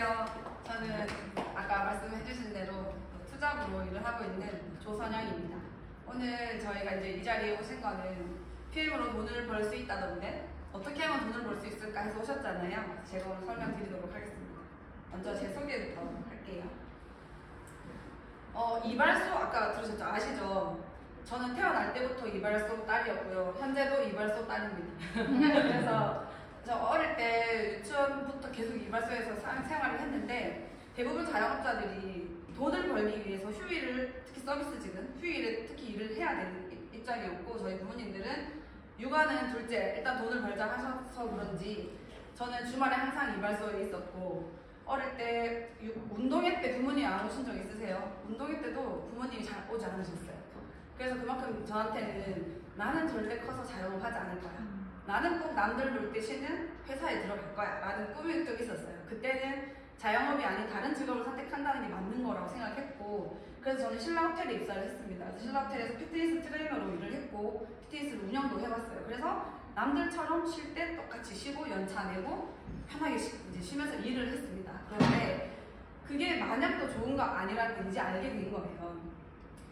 안녕하세요. 저는 아까 말씀해주신 대로 투잡으로 일을 하고 있는 조선영입니다. 오늘 저희가 이제 이 자리에 오신 거는 PM으로 돈을 벌 수 있다던데 어떻게 하면 돈을 벌 수 있을까 해서 오셨잖아요. 제가 오늘 설명드리도록 하겠습니다. 먼저 제 소개부터 할게요. 이발소 아까 들으셨죠? 아시죠? 저는 태어날 때부터 이발소 딸이었고요. 현재도 이발소 딸입니다. 그래서 저 어릴 때 유치원부터 계속 이발소에서 생활을 했는데 대부분 자영업자들이 돈을 벌기 위해서 휴일을, 특히 서비스직은 휴일에 특히 일을 해야 되는 입장이었고, 저희 부모님들은 육아는 둘째, 일단 돈을 벌자 하셔서 그런지 저는 주말에 항상 이발소에 있었고, 어릴 때 운동회 때 부모님이 안 오신 적 있으세요? 운동회 때도 부모님이 잘 오지 않으셨어요. 그래서 그만큼 저한테는 나는 절대 커서 자영업하지 않을 거야, 나는 꼭 남들 놀 때 쉬는 회사에 들어갈 거야 라는 꿈이 좀 있었어요. 그때는 자영업이 아닌 다른 직업을 선택한다는 게 맞는 거라고 생각했고, 그래서 저는 신라호텔에 입사를 했습니다. 그래서 신라호텔에서 피트니스 트레이너로 일을 했고 피트니스를 운영도 해봤어요. 그래서 남들처럼 쉴 때 똑같이 쉬고 연차 내고 편하게 이제 쉬면서 일을 했습니다. 그런데 그게 마냥 또 좋은 거 아니라는 걸 이제 알게 된 거예요.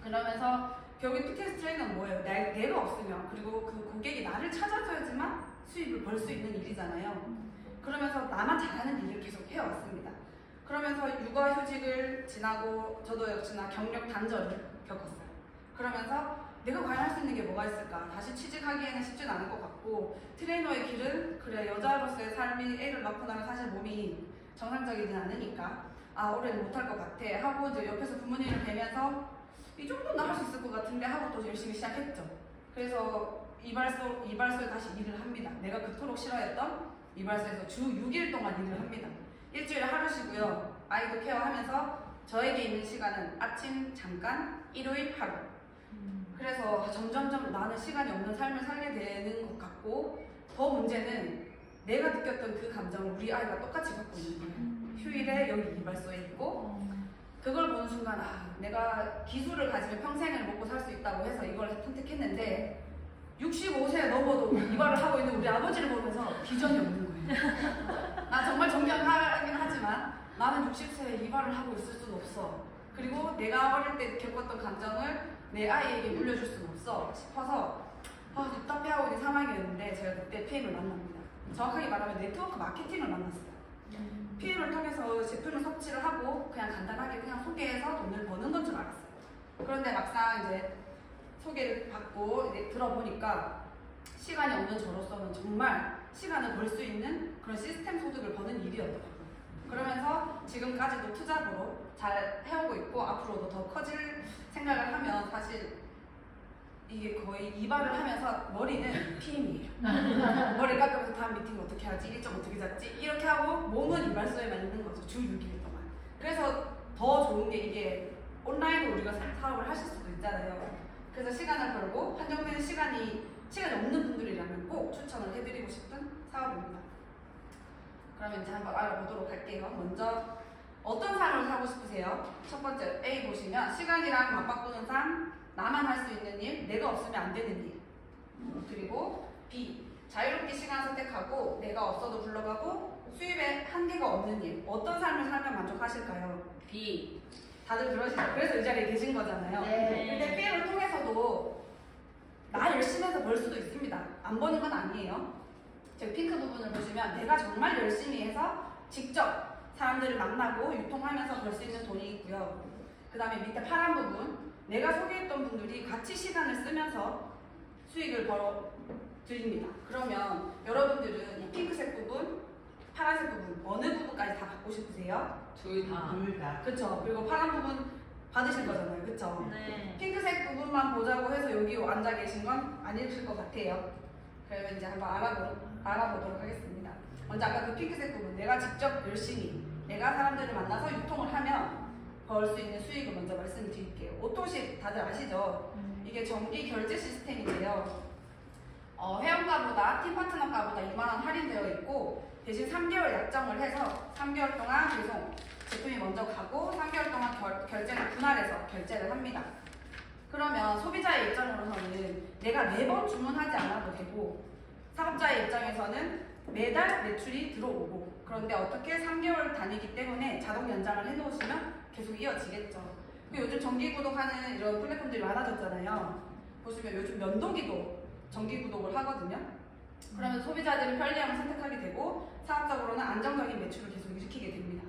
그러면서 결국 피트니스 트레이너는 뭐예요? 내가 없으면, 그리고 그 고객이 나를 찾아줘야지만 수입을 벌 수 있는 일이잖아요. 그러면서 나만 잘하는 일을 계속 해왔습니다. 그러면서 육아휴직을 지나고 저도 역시나 경력 단절을 겪었어요. 그러면서 내가 과연 할 수 있는 게 뭐가 있을까? 다시 취직하기에는 쉽진 않을 것 같고, 트레이너의 길은 그래 여자로서의 삶이 애를 낳고 나면 사실 몸이 정상적이진 않으니까 올해는 못할 것 같아 하고 이제 옆에서 부모님을 뵈면서 이 정도는 할 수 있을 것 같은데 하고 또 열심히 시작했죠. 그래서 이발소에 다시 일을 합니다. 내가 그토록 싫어했던 이발소에서 주 6일 동안 일을 합니다. 일주일에 하루 쉬고요. 아이도 케어하면서 저에게 있는 시간은 아침 잠깐, 일요일 하루. 그래서 점점점 나는 시간이 없는 삶을 살게 되는 것 같고, 더 문제는 내가 느꼈던 그 감정을 우리 아이가 똑같이 갖고 있는 거예요. 휴일에 여기 이발소에 있고, 그걸 보는 순간 내가 기술을 가지면 평생을 먹고 살 수 있다고 해서 이걸 선택했는데 65세 넘어도 이발을 하고 있는 우리 아버지를 보면서 비전이 없는 거예요. 나 정말 존경하긴 하지만 나는 60세에 이발을 하고 있을 수는 없어. 그리고 내가 어릴 때 겪었던 감정을 내 아이에게 물려줄 수는 없어 싶어서 답답해하고 있는 상황이었는데, 제가 그때 PM을 만납니다. 정확하게 말하면 네트워크 마케팅을 만났어요. PM을 통해서 제품을 섭취를 하고 그냥 간단하게 그냥 소개해서 돈을 버는 건 줄 알았어요. 그런데 막상 이제 소개를 받고 이제 들어보니까 시간이 없는 저로서는 정말 시간을 벌 수 있는 그런 시스템 소득을 버는 일이었더라고요. 그러면서 지금까지도 투잡으로 잘 해오고 있고, 앞으로도 더 커질 생각을 하면 사실 이게 거의 이발을 하면서 머리는 PM이에요. 머리 깎으면서 다음 미팅 어떻게 하지? 일정 어떻게 잡지? 이렇게 하고 몸은 이발소에만 있는 거죠. 주 6일 동안. 그래서 더 좋은 게 이게 온라인으로 우리가 사업을 하실 수도 있잖아요. 그래서 시간을 벌고 한정된 시간이 없는 분들이라면 꼭 추천을 해드리고 싶은 사업입니다. 그러면 이제 한번 알아보도록 할게요. 먼저 어떤 삶을 살고 싶으세요? 첫 번째 A 보시면 시간이랑 맞바꾸는 삶, 나만 할 수 있는 일, 내가 없으면 안 되는 일. 그리고 B, 자유롭게 시간 선택하고 내가 없어도 굴러가고 수입에 한계가 없는 일. 어떤 삶을 살면 만족하실까요? B. 다들 그러시죠? 그래서 이 자리에 계신 거잖아요. 네. 근데 PM을 통해서도 나 열심히 해서 벌 수도 있습니다. 안 버는 건 아니에요. 저기 핑크 부분을 보시면 내가 정말 열심히 해서 직접 사람들을 만나고 유통하면서 벌 수 있는 돈이 있고요. 그 다음에 밑에 파란 부분, 내가 소개했던 분들이 같이 시간을 쓰면서 수익을 벌어 드립니다. 그러면 여러분들은 이 핑크색 부분, 파란색 부분 어느 부분까지 다 받고 싶으세요? 둘 다. 그쵸. 그리고 파란 부분 받으실 거잖아요. 그쵸? 네. 핑크색 부분만 보자고 해서 여기 앉아 계신 건 아니실 것 같아요. 그러면 이제 한번 알아보도록 하겠습니다. 먼저 아까 그 핑크색 부분, 내가 직접 열심히 내가 사람들을 만나서 유통을 하면 벌 수 있는 수익을 먼저 말씀드릴게요. 오토십 다들 아시죠? 이게 정기 결제 시스템인데요. 회원가보다 팀파트너가보다 2만원 할인되어 있고, 대신 3개월 약정을 해서 3개월 동안 배송 제품이 먼저 가고 3개월 동안 결제를 분할해서 결제를 합니다. 그러면 소비자의 입장으로서는 내가 매번 주문하지 않아도 되고, 사업자의 입장에서는 매달 매출이 들어오고, 그런데 어떻게 3개월 단위이기 때문에 자동 연장을 해놓으시면 계속 이어지겠죠. 요즘 정기구독하는 이런 플랫폼들이 많아졌잖아요. 보시면 요즘 면도기도 정기구독을 하거든요. 그러면 소비자들은 편리함을 선택하게 되고 사업적으로는 안정적인 매출을 계속 일으키게 됩니다.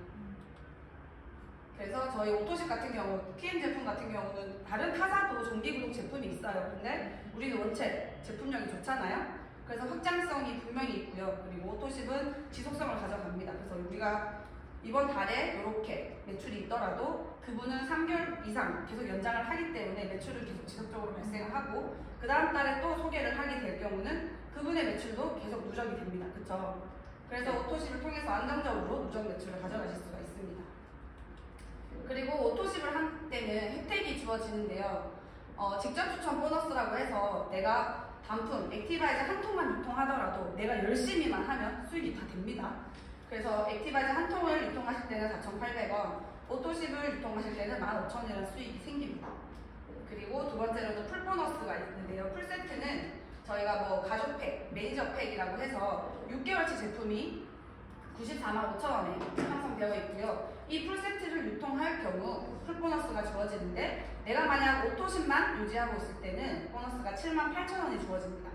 그래서 저희 오토십 같은 경우, PM 제품 같은 경우는 다른 타사도 정기구독 제품이 있어요. 근데 우리는 원체 제품력이 좋잖아요. 그래서 확장성이 분명히 있고요. 그리고 오토십은 지속성을 가져갑니다. 그래서 우리가 이번 달에 이렇게 매출이 있더라도 그분은 3개월 이상 계속 연장을 하기 때문에 매출을 계속 지속적으로 발생을 하고 그 다음 달에 또 소개를 하게 될 경우는 그분의 매출도 계속 누적이 됩니다. 그쵸? 그래서 오토십을 통해서 안정적으로 누적 매출을 가져가실 수가 있습니다. 그리고 오토십을 할 때는 혜택이 주어지는데요. 직접 추천 보너스라고 해서 내가 단품, 액티바이저 한 통만 유통하더라도 내가 열심히만 하면 수익이 다 됩니다. 그래서 액티바이저 한 통을 유통하실 때는 4,800원, 오토십을 유통하실 때는 15,000원이라는 수익이 생깁니다. 그리고 두 번째로는 풀 보너스가 있는데요. 풀 세트는 저희가 뭐 가족팩, 매니저 팩이라고 해서 6개월치 제품이 945,000원에 형성되어 있고요. 이 풀 세트를 유통할 경우 풀 보너스가 주어지는데 내가 만약 오토십만 유지하고 있을 때는 보너스가 78,000원이 주어집니다.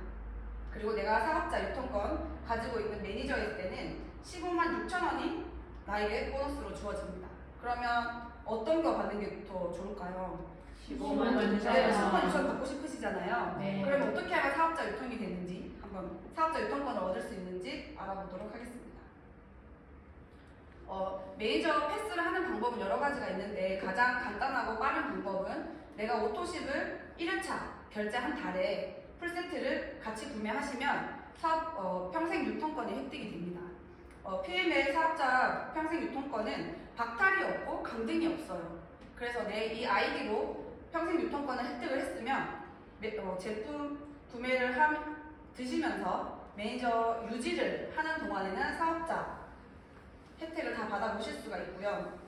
그리고 내가 사업자 유통권 가지고 있는 매니저일 때는 156,000원이 나에게 보너스로 주어집니다. 그러면 어떤 거 받는 게 더 좋을까요? 15만 6천 받고 싶으시잖아요. 네. 그럼 어떻게 하면 사업자 유통이 되는지 한번 사업자 유통권을 얻을 수 있는지 알아보도록 하겠습니다. 매니저 패스를 하는 방법은 여러 가지가 있는데 가장 간단하고 빠른 방법은 내가 오토십을 1회차 결제 한 달에 풀세트를 같이 구매하시면 사업 평생 유통권이 획득이 됩니다. PML 사업자 평생 유통권은 박탈이 없고 강등이 없어요. 그래서 내 이 아이디로 평생 유통권을 획득을 했으면 제품 구매를 드시면서 매니저 유지를 하는 동안에는 사업자 혜택을 다 받아보실 수가 있고요.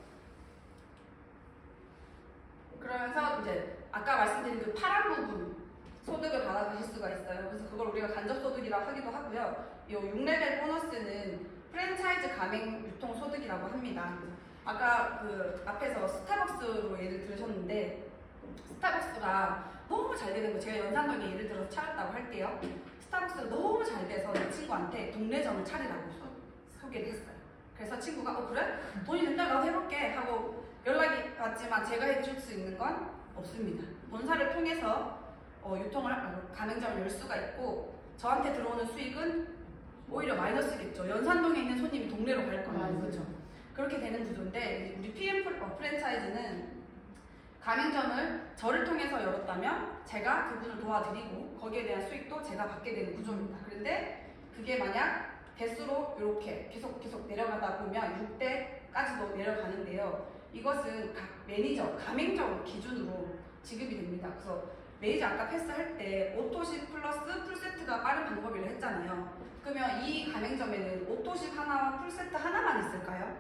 그러면서 이제 아까 말씀드린 그 파란 부분 소득을 받아가실 수가 있어요. 그래서 그걸 우리가 간접소득이라고 하기도 하고요. 이 6레벨 보너스는 프랜차이즈 가맹 유통 소득이라고 합니다. 아까 그 앞에서 스타벅스로 예를 들으셨는데 스타벅스가 너무 잘 되는 거 제가 연산동에 예를 들어서 차렸다고 할게요. 스타벅스가 너무 잘 돼서 내 친구한테 동네점을 차리라고 소개를 했어요. 그래서 친구가 그래? 돈이 된다 나도 해볼게 하고 연락이 왔지만 제가 해줄 수 있는 건 없습니다. 본사를 통해서 가맹점을 열 수가 있고 저한테 들어오는 수익은 오히려 마이너스겠죠. 연산동에 있는 손님이 동네로 갈 거예요. 그렇죠? 그렇게 되는 구조인데 우리 PM 프랜차이즈는 가맹점을 저를 통해서 열었다면 제가 그분을 도와드리고 거기에 대한 수익도 제가 받게 되는 구조입니다. 그런데 그게 만약 배수로 이렇게 계속 내려가다 보면 6대까지도 내려가는데요. 이것은 각 매니저, 가맹점 기준으로 지급이 됩니다. 그래서 매니저 아까 패스할 때 오토십 플러스 풀세트가 빠른 방법이라 했잖아요. 그러면 이 가맹점에는 오토십 하나와 풀세트 하나만 있을까요?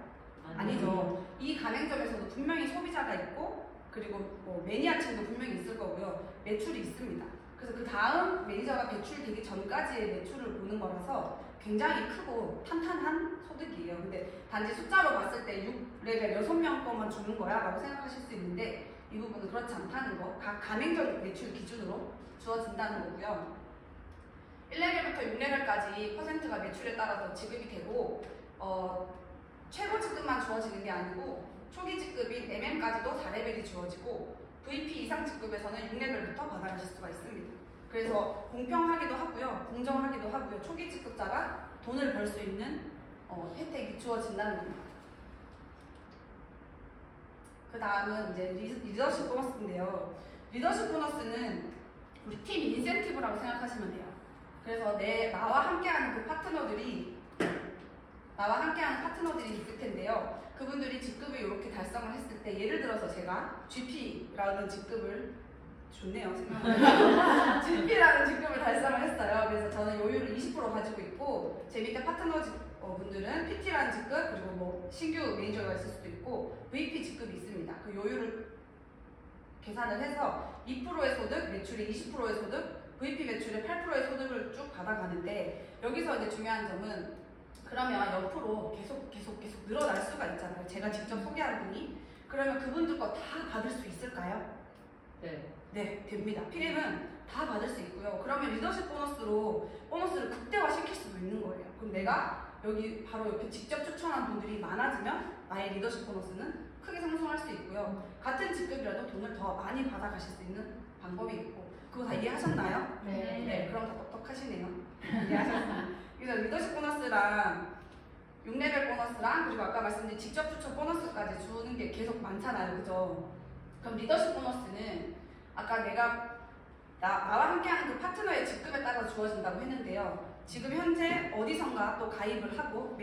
아니죠. 이 가맹점에서도 분명히 소비자가 있고 그리고 뭐 매니아층도 분명히 있을 거고요. 매출이 있습니다. 그래서 그 다음 매니저가 배출되기 전까지의 매출을 보는 거라서 굉장히 크고 탄탄한 소득이에요. 근데 단지 숫자로 봤을 때 6레벨 6명 거만 주는 거야 라고 생각하실 수 있는데 이 부분은 그렇지 않다는 거. 각 가맹점 매출 기준으로 주어진다는 거고요. 1레벨부터 6레벨까지 퍼센트가 매출에 따라서 지급이 되고 최고 직급만 주어지는 게 아니고 초기 직급인 MM까지도 4레벨이 주어지고 VP 이상 직급에서는 6레벨부터 받아가실 수가 있습니다. 그래서 공평하기도 하고요, 공정하기도 하고요. 초기 직급자가 돈을 벌 수 있는 혜택이 주어진다는 겁니다. 그 다음은 이제 리더십 보너스인데요. 리더십 보너스는 우리 팀 인센티브라고 생각하시면 돼요. 그래서 나와 함께하는 그 파트너들이 있을 텐데요. 그분들이 직급을 이렇게 달성을 했을 때 예를 들어서 제가 GP라는 직급을 좋네요. 생각보다 GP라는 직급을 달성을 했어요. 그래서 저는 요율을 20% 가지고 있고 제 밑에 파트너 분들은 PT라는 직급 그리고 뭐 신규 매니저가 있을 수도 있고 VP 직급이 있습니다. 그 요율을 계산을 해서 2%의 소득, 매출의 20%의 소득, VP 매출의 8%의 소득을 쭉 받아가는데 여기서 이제 중요한 점은 그러면 옆으로 계속 늘어날 수가 있잖아요. 제가 직접 소개한 분이. 그러면 그분들 거 다 받을 수 있을까요? 네. 네, 됩니다. PM은 다 받을 수 있고요. 그러면 리더십 보너스를 극대화 시킬 수도 있는 거예요. 그럼 내가 여기 바로 옆에 직접 추천한 분들이 많아지면 나의 리더십 보너스는 크게 상승할 수 있고요. 같은 직급이라도 돈을 더 많이 받아가실 수 있는 방법이 있고. 그거 다 이해하셨나요? 네. 그럼 다 똑똑하시네요. 이해하셨어요. 그래서 리더십 보너스랑 6레벨 보너스랑 그리고 아까 말씀드린 직접 추천 보너스까지 주는 게 계속 많잖아요. 그죠? 그럼 리더십 보너스는 아까 내가 나와 함께하는 그 파트너의 직급에 따라 주어진다고 했는데요. 지금 현재 어디선가 또 가입을 하고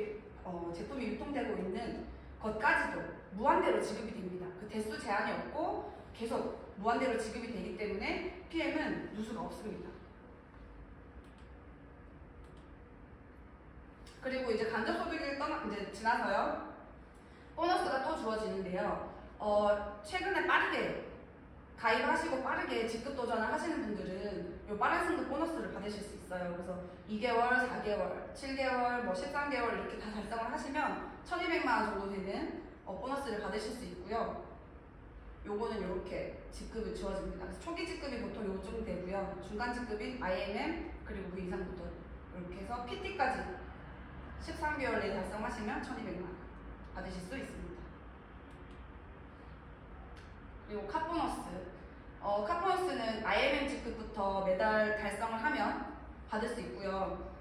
제품이 유통되고 있는 것까지도 무한대로 지급이 됩니다. 그 대수 제한이 없고 계속 무한대로 지급이 되기 때문에 PM은 누수가 없습니다. 그리고 이제 간접소득을 이제 지나서요. 보너스가 또 주어지는데요. 최근에 빠르게 가입하시고 빠르게 직급 도전을 하시는 분들은 이 빠른 승급 보너스를 받으실 수 있어요. 그래서 2개월, 4개월, 7개월, 13개월 이렇게 다 달성을 하시면 1,200만 원 정도 되는 보너스를 받으실 수 있고요. 요거는 이렇게 직급이 주어집니다. 그래서 초기 직급이 보통 요쯤 되고요. 중간 직급이 IMM 그리고 그 이상부터 이렇게 해서 PT까지 13개월 내에 달성하시면 1,200만 원 받으실 수 있습니다. 그리고 카보너스. 카보너스는 IMM 직급부터 매달 달성을 하면 받을 수 있고요.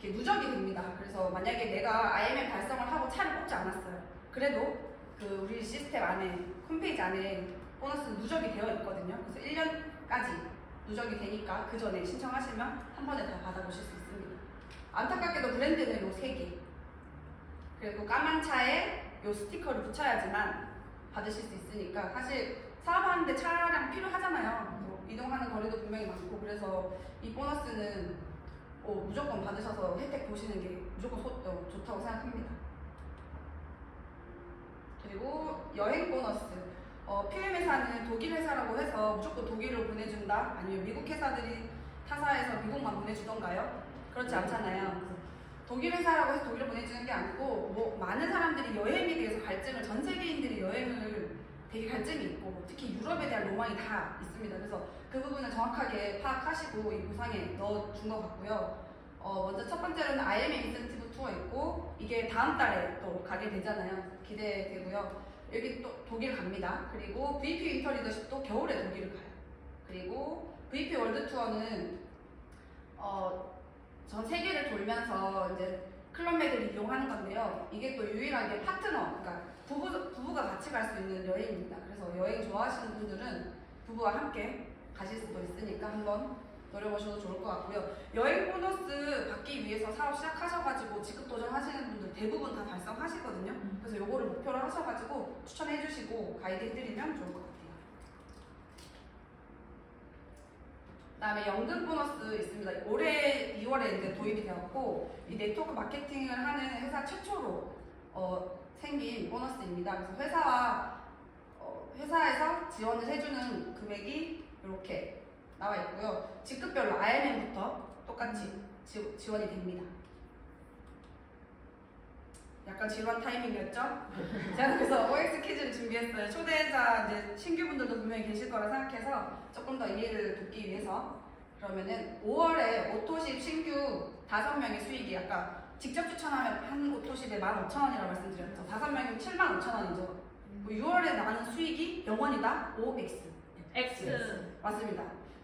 이렇게 누적이 됩니다. 그래서 만약에 내가 IMM 달성을 하고 차를 뽑지 않았어요. 그래도 그 우리 시스템 안에, 홈페이지 안에 보너스 누적이 되어 있거든요. 그래서 1년까지 누적이 되니까 그 전에 신청하시면 한 번에 다 받아보실 수 있습니다. 안타깝게도 브랜드는 요 3개. 그리고 까만 차에 요 스티커를 붙여야지만 받으실 수 있으니까 사실 사업하는데 차량 필요하잖아요. 뭐 이동하는 거리도 분명히 많고 그래서 이 보너스는 무조건 받으셔서 혜택 보시는 게 무조건 좋다고 생각합니다. 그리고 여행 보너스. PM 회사는 독일 회사라고 해서 무조건 독일로 보내준다? 아니면 미국 회사들이 타사에서 미국만 보내주던가요? 그렇지 않잖아요. 독일 회사라고 해서 독일로 보내주는 게 아니고 많은 사람들이 여행에 대해서 갈증을 전 세계인들이 여행을 되게 갈증이 있고 특히 유럽에 대한 로망이 다 있습니다. 그래서 그 부분을 정확하게 파악하시고 이 보상에 넣어준 것 같고요. 먼저 첫 번째로는 IMM 인센티브 투어 있고 이게 다음 달에 또 가게 되잖아요. 기대되고요. 여기 또 독일 갑니다. 그리고 VP 윈터 리더십도 겨울에 독일을 가요. 그리고 VP 월드 투어는 전 세계를 돌면서 이제 클럽메이트를 이용하는 건데요. 이게 또 유일하게 파트너, 그러니까 부부가 같이 갈 수 있는 여행입니다. 그래서 여행 좋아하시는 분들은 부부와 함께 가실 수도 있으니까 한번 노려보셔도 좋을 것 같고요. 여행 보너스 받기 위해서 사업 시작하셔가지고 직급 도전하시는 분들 대부분 다 달성하시거든요. 그래서 요거를 목표로 하셔가지고 추천해주시고 가이드해드리면 좋을 것 같아요. 그다음에 연금 보너스 있습니다. 올해 2월에 이제 도입이 되었고 이 네트워크 마케팅을 하는 회사 최초로 생긴 보너스입니다. 그래서 회사에서 지원을 해주는 금액이 이렇게 나와 있고요. 직급별로 IMM부터 똑같이 지원이 됩니다. 약간 지루한 타이밍이었죠? 제가 그래서 OX 퀴즈를 준비했어요. 초대자 이제 신규분들도 분명히 계실 거라 생각해서 조금 더 이해를 돕기 위해서. 그러면은 5월에 오토십 신규 5명의 수익이 아까 직접 추천하면 한 오토십에 15,000원이라고 말씀드렸죠. 5명이면 75,000원이죠. 6월에 나는 수익이 0원이다. OX. X. 맞습니다.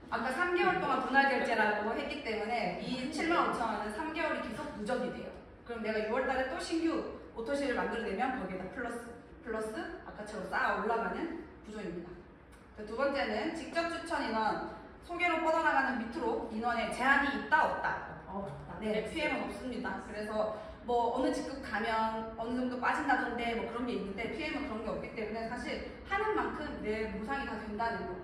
아까 3개월 동안 분할 결제라고 했기 때문에 이 75,000원은 3개월이 계속 누적이 돼요. 그럼 내가 6월달에 또 신규 오토실을 만들어내면 거기에다 플러스 아까처럼 쌓아 올라가는 구조입니다. 두 번째는 직접 추천 인원 소개로 뻗어나가는 밑으로 인원에 제한이 있다 없다. 네, PM은 없습니다. 그래서 어느 직급 가면 어느 정도 빠진다던데 그런 게 있는데 PM은 그런 게 없기 때문에 사실 하는 만큼 내 보상이 다 된다는 거.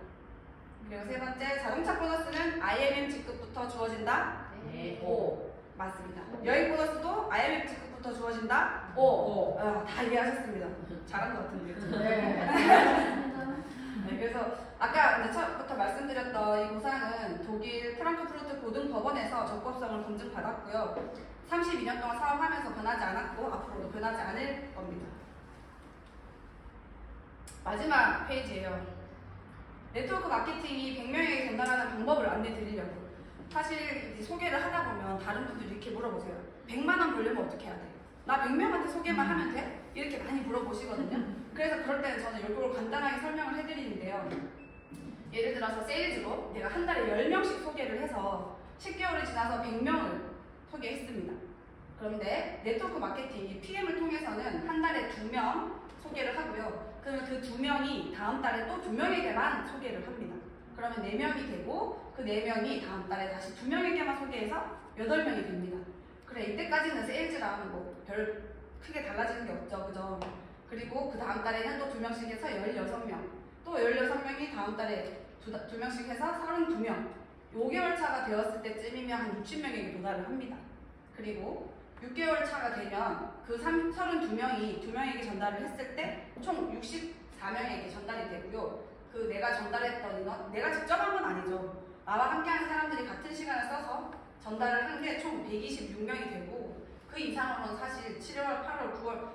그리고 세 번째 자동차 보너스는 IMM 직급부터 주어진다. 네. O. 맞습니다. 여행 보너스도 IMF 직급부터 주어진다? 다 이해하셨습니다. 잘한 것 같은데. 네, 그래서 아까 이제 처음부터 말씀드렸던 이 보상은 독일 프랑크푸르트 고등법원에서 적법성을 검증받았고요. 32년 동안 사업하면서 변하지 않았고 앞으로도 변하지 않을 겁니다. 마지막 페이지예요. 네트워크 마케팅이 100명에게 전달하는 방법을 안내 드리려고. 사실 이제 소개를 하다 보면 다른 분들이 이렇게 물어보세요. 100만 원 벌려면 어떻게 해야 돼? 나 100명한테 소개만 하면 돼? 이렇게 많이 물어보시거든요. 그래서 그럴 때는 저는 이걸 간단하게 설명을 해드리는데요. 예를 들어서 세일즈로 내가 한 달에 10명씩 소개를 해서 10개월이 지나서 100명을 소개했습니다. 그런데 네트워크 마케팅이 PM을 통해서는 한 달에 2명 소개를 하고요. 그러면 그 2명이 다음 달에 또 2명에게만 소개를 합니다. 그러면 4명이 되고 그 4명이 다음 달에 다시 2명에게만 소개해서 8명이 됩니다. 그래, 이때까지는 세일즈랑 뭐 별 크게 달라지는 게 없죠. 그죠? 그리고 그 다음 달에는 또 2명씩 해서 16명, 또 16명이 다음 달에 2명씩 해서 32명. 5개월 차가 되었을 때쯤이면 한 60명에게 도달을 합니다. 그리고 6개월 차가 되면 그 32명이 2명에게 전달을 했을 때 총 64명에게 전달이 되고요. 그 내가 전달했던 인원, 내가 직접 한 건 아니죠. 나와 함께하는 사람들이 같은 시간을 써서 전달을 한 게 총 126명이 되고, 그 이상으로는 사실 7월, 8월, 9월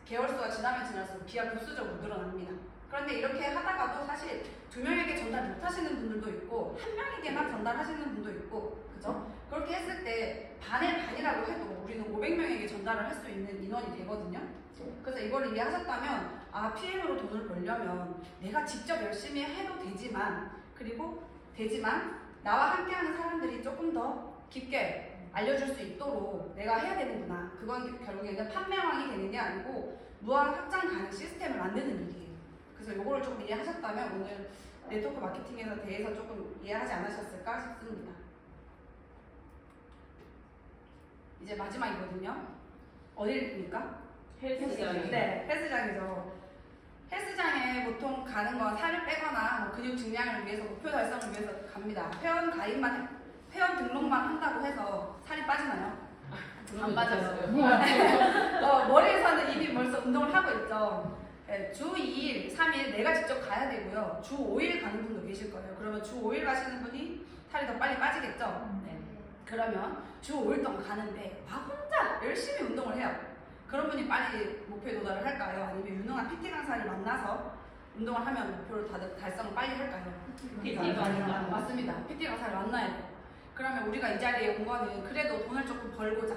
개월수가 지나면 지날수록 기하급수적으로 늘어납니다. 그런데 이렇게 하다가도 사실 2명에게 전달 못하시는 분들도 있고 1명에게만 전달하시는 분도 있고, 그죠? 그렇게 했을 때 반의 반이라고 해도 우리는 500명에게 전달을 할 수 있는 인원이 되거든요. 그래서 이걸 이해하셨다면 PM으로 돈을 벌려면 내가 직접 열심히 해도 되지만, 나와 함께하는 사람들이 조금 더 깊게 알려줄 수 있도록 내가 해야 되는구나. 그건 결국에는 판매왕이 되는 게 아니고 무한 확장 가능 시스템을 만드는 일이에요. 그래서 이거를 조금 이해하셨다면 오늘 네트워크 마케팅에 대해서 조금 이해하지 않으셨을까 싶습니다. 이제 마지막이거든요. 어디입니까? 헬스장. 네, 헬스장이죠. 헬스장에 보통 가는 건 살을 빼거나 뭐 근육 증량을 위해서, 목표 달성을 위해서 갑니다. 회원 등록만 한다고 해서 살이 빠지나요? 안 빠져요. 머리에서는 이미 벌써 운동을 하고 있죠. 네, 주 2일, 3일 내가 직접 가야 되고요. 주 5일 가는 분도 계실 거예요. 그러면 주 5일 가시는 분이 살이 더 빨리 빠지겠죠? 네. 그러면 주 5일 동안 가는데 혼자 열심히 운동을 해요. 그런 분이 빨리 목표에 도달을 할까요? 아니면 유능한 PT 강사를 만나서 운동을 하면 목표를 달성을 빨리 할까요? PT 강사. 맞습니다. PT 강사를 만나야 돼요. 그러면 우리가 이 자리에 온 거는 그래도 돈을 조금 벌고자,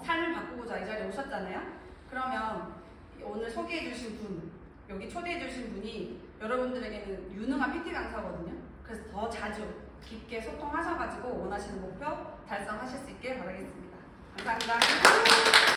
삶을 바꾸고자 이 자리에 오셨잖아요? 그러면 오늘 소개해주신 분, 여기 초대해주신 분이 여러분들에게는 유능한 PT 강사거든요. 그래서 더 자주 깊게 소통하셔가지고 원하시는 목표 달성하실 수 있길 바라겠습니다. 감사합니다.